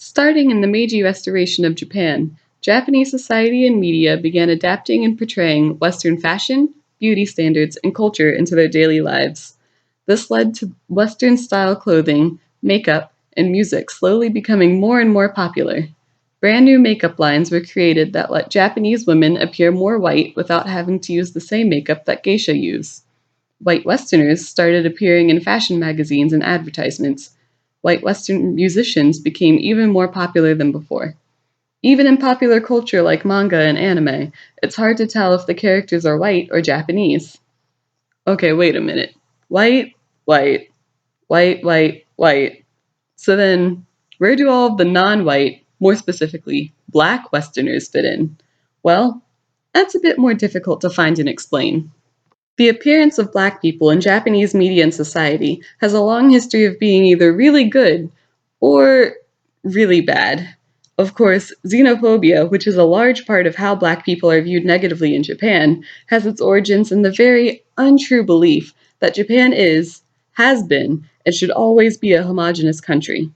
Starting in the Meiji Restoration of Japan, Japanese society and media began adapting and portraying Western fashion, beauty standards, and culture into their daily lives. This led to Western style clothing, makeup, and music slowly becoming more and more popular. Brand new makeup lines were created that let Japanese women appear more white without having to use the same makeup that geisha use. White Westerners started appearing in fashion magazines and advertisements. White Western musicians became even more popular than before. Even in popular culture like manga and anime, it's hard to tell if the characters are white or Japanese. Okay, wait a minute. White, white, white. So then, where do all of the non white, more specifically, black Westerners fit in? Well, that's a bit more difficult to find and explain. The appearance of black people in Japanese media and society has a long history of being either really good or really bad. Of course, xenophobia, which is a large part of how black people are viewed negatively in Japan, has its origins in the very untrue belief that Japan is, has been, and should always be a homogenous country.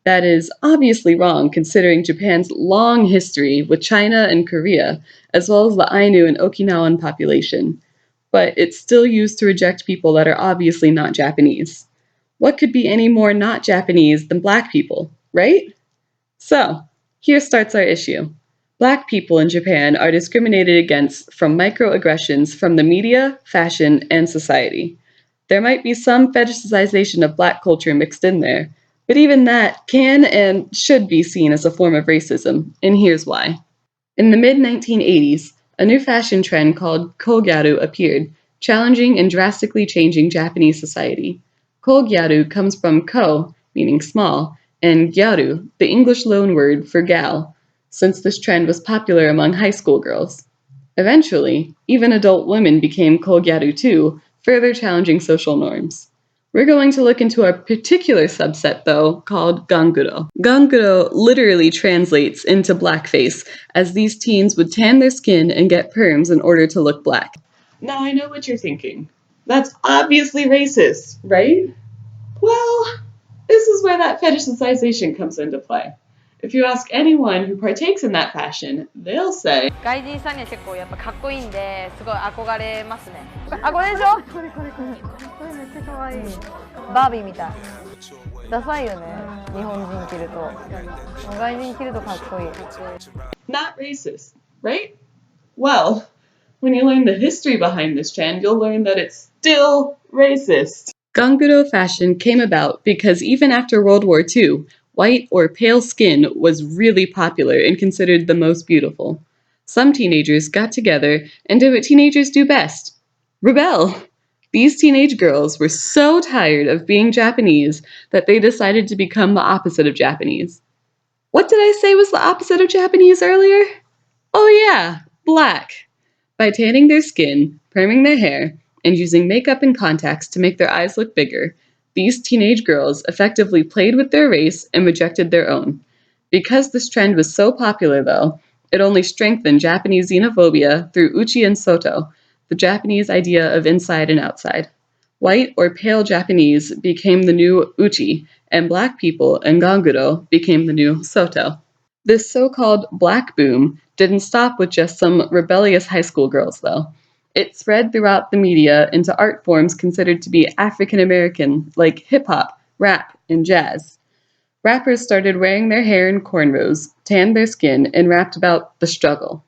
That is obviously wrong considering Japan's long history with China and Korea, as well as the Ainu and Okinawan population, but it's still used to reject people that are obviously not Japanese. What could be any more not Japanese than black people, right? So, here starts our issue. Black people in Japan are discriminated against from microaggressions from the media, fashion, and society. There might be some fetishization of black culture mixed in there, but even that can and should be seen as a form of racism, and here's why. In the mid 1980s, a new fashion trend called Kogyaru appeared, challenging and drastically changing Japanese society. Kogyaru comes from ko, meaning small, and gyaru, the English loanword for gal, since this trend was popular among high school girls. Eventually, even adult women became kogyaru too, further challenging social norms. We're going to look into a particular subset, though, called ganguro. Ganguro literally translates into blackface, as these teens would tan their skin and get perms in order to look black. Now I know what you're thinking. That's obviously racist, right? Well, this is where that fetishization comes into play. If you ask anyone who partakes in that fashion, they'll say, 外人さんには結構やっぱかっこいいんですごい憧れますね。あ、これでしょ？これめっちゃ可愛い。バービーみたい。ダサいよね。日本人着ると。外人着るとかっこいい。not racist, right? Well, when you learn the history behind this trend, you'll learn that it's still racist. Ganguro fashion came about because even after World War II, white or pale skin was really popular and considered the most beautiful. Some teenagers got together and did what teenagers do best: rebel. These teenage girls were so tired of being Japanese that they decided to become the opposite of Japanese. What did I say was the opposite of Japanese earlier? Oh, yeah, black. By tanning their skin, perming their hair, and using makeup and contacts to make their eyes look bigger, these teenage girls effectively played with their race and rejected their own. Because this trend was so popular, though, it only strengthened Japanese xenophobia through uchi and soto, the Japanese idea of inside and outside. White or pale Japanese became the new uchi, and black people and ganguro became the new soto. This so-called black boom didn't stop with just some rebellious high school girls, though. It spread throughout the media into art forms considered to be African American, like hip hop, rap, and jazz. Rappers started wearing their hair in cornrows, tanned their skin, and rapped about the struggle.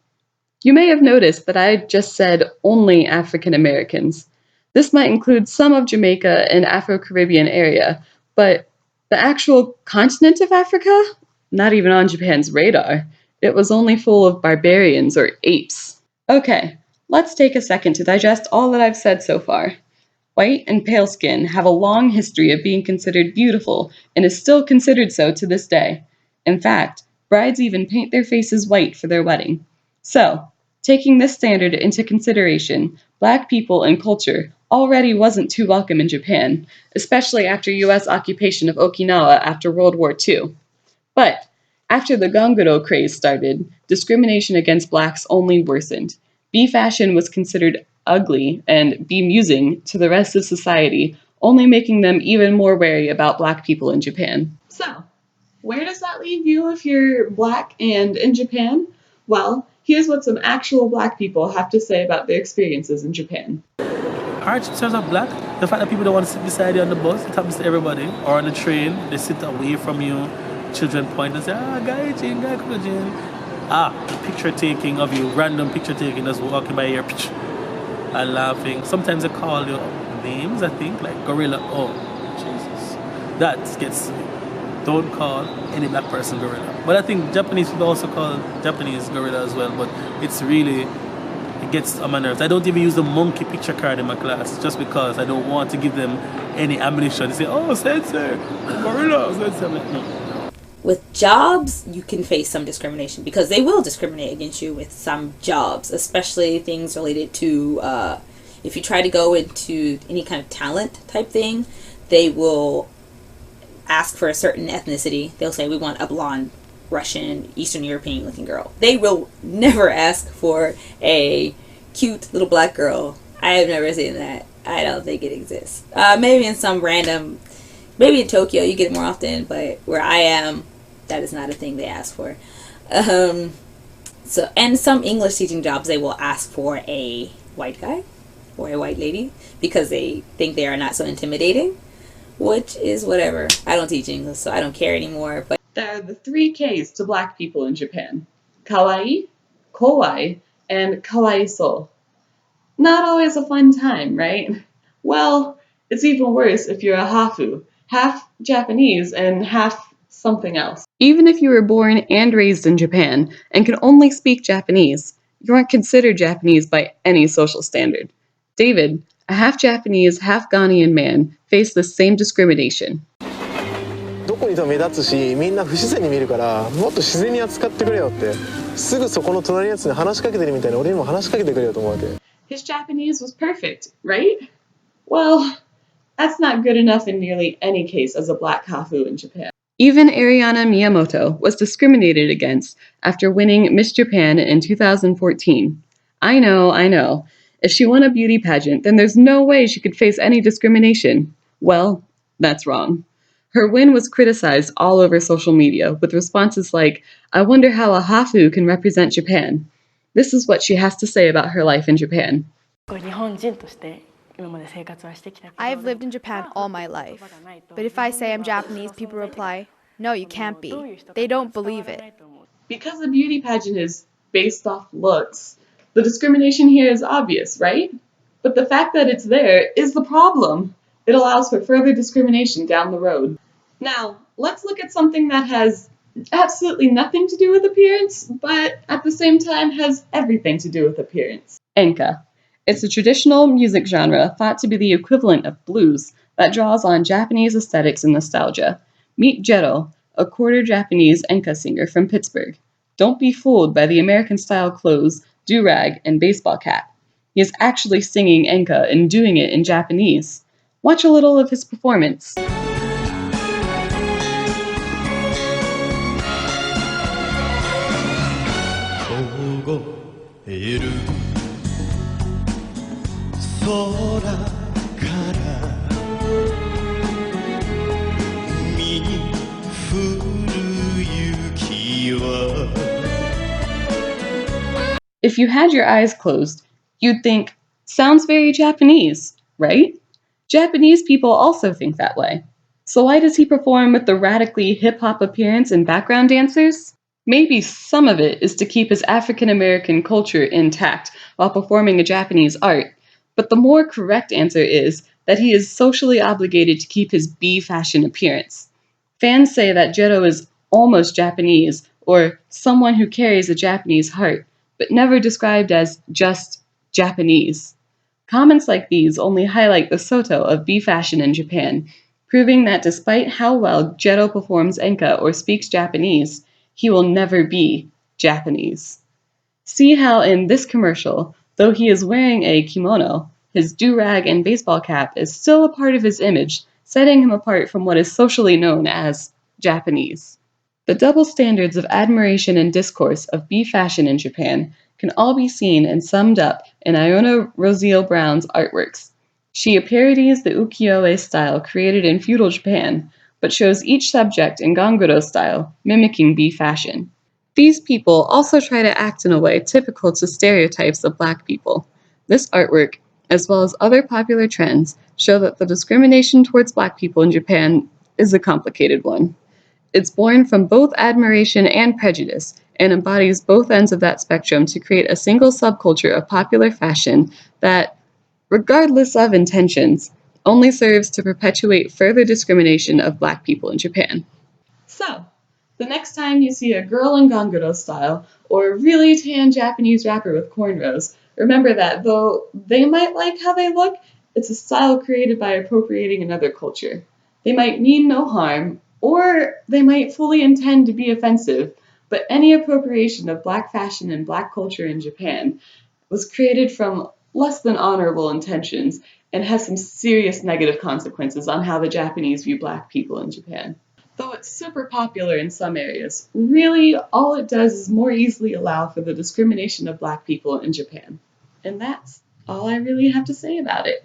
You may have noticed that I just said only African Americans. This might include some of Jamaica and Afro-Caribbean area, but the actual continent of Africa? Not even on Japan's radar. It was only full of barbarians or apes. Okay, let's take a second to digest all that I've said so far. White and pale skin have a long history of being considered beautiful and is still considered so to this day. In fact, brides even paint their faces white for their wedding. So, taking this standard into consideration, black people and culture already wasn't too welcome in Japan, especially after US occupation of Okinawa after World War II. But after the ganguro craze started, discrimination against blacks only worsened. B fashion was considered ugly and bemusing to the rest of society, only making them even more wary about black people in Japan. So, Where does that leave you if you're black and in Japan? Well, here's what some actual black people have to say about their experiences in Japan. Our teachers are black. The fact that people don't want to sit beside you on the bus, it happens to everybody. Or on the train, they sit away from you. Children point and say, guy, Jane, guy, Jane. The picture taking of you, random picture taking, just walking by here, and laughing. Sometimes they call you names, I think, like gorilla. Oh, Jesus. That gets me. Don't call any black person gorilla. But I think Japanese people also call Japanese gorilla as well, but it's really, it gets on my nerves. I don't even use the monkey picture card in my class just because I don't want to give them any ammunition. They say, oh, sensei, gorilla, sensei. I'm like, no. With jobs, you can face some discrimination because they will discriminate against you with some jobs, especially things related to if you try to go into any kind of talent type thing, they will ask for a certain ethnicity. They'll say, we want a blonde, Russian, Eastern European looking girl. They will never ask for a cute little black girl. I have never seen that. I don't think it exists. Maybe in some random, maybe in Tokyo you get it more often, but where I am, that is not a thing they ask for. So, and some English teaching jobs, they will ask for a white guy or a white lady because they think they are not so intimidating, which is whatever. I don't teach English, so I don't care anymore. But there are the 3 Ks to black people in Japan: kawaii, kowai, and kawaiso. Not always a fun time, right? Well, it's even worse if you're a hafu, half Japanese and half something else. Even if you were born and raised in Japan and can only speak Japanese, you aren't considered Japanese by any social standard. David, a half Japanese, half Ghanaian man, faced the same discrimination. どこにいても目立つし、みんな不自然に見るから、もっと自然に扱ってくれよって、すぐそこの隣のやつに話しかけてるみたいに俺にも話しかけてくれよと思うわけ。His Japanese was perfect, right? Well, that's not good enough in nearly any case as a black hafu in Japan. Even Ariana Miyamoto was discriminated against after winning Miss Japan in 2014. I know. If she won a beauty pageant, then there's no way she could face any discrimination. Well, that's wrong. Her win was criticized all over social media, with responses like, I wonder how a hafu can represent Japan. This is what she has to say about her life in Japan. I've lived in Japan all my life. But if I say I'm Japanese, people reply, no, you can't be. They don't believe it. Because the beauty pageant is based off looks, the discrimination here is obvious, right? But the fact that it's there is the problem. It allows for further discrimination down the road. Now, let's look at something that has absolutely nothing to do with appearance, but at the same time has everything to do with appearance. Enka. It's a traditional music genre thought to be the equivalent of blues that draws on Japanese aesthetics and nostalgia. Meet Jero, a quarter Japanese enka singer from Pittsburgh. Don't be fooled by the American-style clothes, do-rag, and baseball cap. He is actually singing enka and doing it in Japanese. Watch a little of his performance. 空から海に降る雪は If you had your eyes closed, you'd think, sounds very Japanese, right? Japanese people also think that way. So why does he perform with the radically hip-hop appearance and background dancers? Maybe some of it is to keep his African-American culture intact while performing a Japanese art, but the more correct answer is that he is socially obligated to keep his B-fashion appearance. Fans say that Jero is almost Japanese, or someone who carries a Japanese heart, but never described as just Japanese. Comments like these only highlight the soto of B-fashion in Japan, proving that despite how well Jero performs enka or speaks Japanese, he will never be Japanese. See how in this commercial, though he is wearing a kimono, his do-rag and baseball cap is still a part of his image, setting him apart from what is socially known as Japanese. The double standards of admiration and discourse of B-fashion in Japan can all be seen and summed up in Iona Rosiel Brown's artworks. She parodies the ukiyo-e style created in feudal Japan, but shows each subject in Ganguro style, mimicking B fashion. These people also try to act in a way typical to stereotypes of Black people. This artwork, as well as other popular trends, show that the discrimination towards Black people in Japan is a complicated one. It's born from both admiration and prejudice, and embodies both ends of that spectrum to create a single subculture of popular fashion that, regardless of intentions, only serves to perpetuate further discrimination of Black people in Japan. So, the next time you see a girl in Ganguro style or a really tan Japanese rapper with cornrows, remember that though they might like how they look, it's a style created by appropriating another culture. They might mean no harm, or they might fully intend to be offensive, but any appropriation of Black fashion and Black culture in Japan was created from less than honorable intentions and has some serious negative consequences on how the Japanese view Black people in Japan. Though it's super popular in some areas, really all it does is more easily allow for the discrimination of Black people in Japan. And that's all I really have to say about it.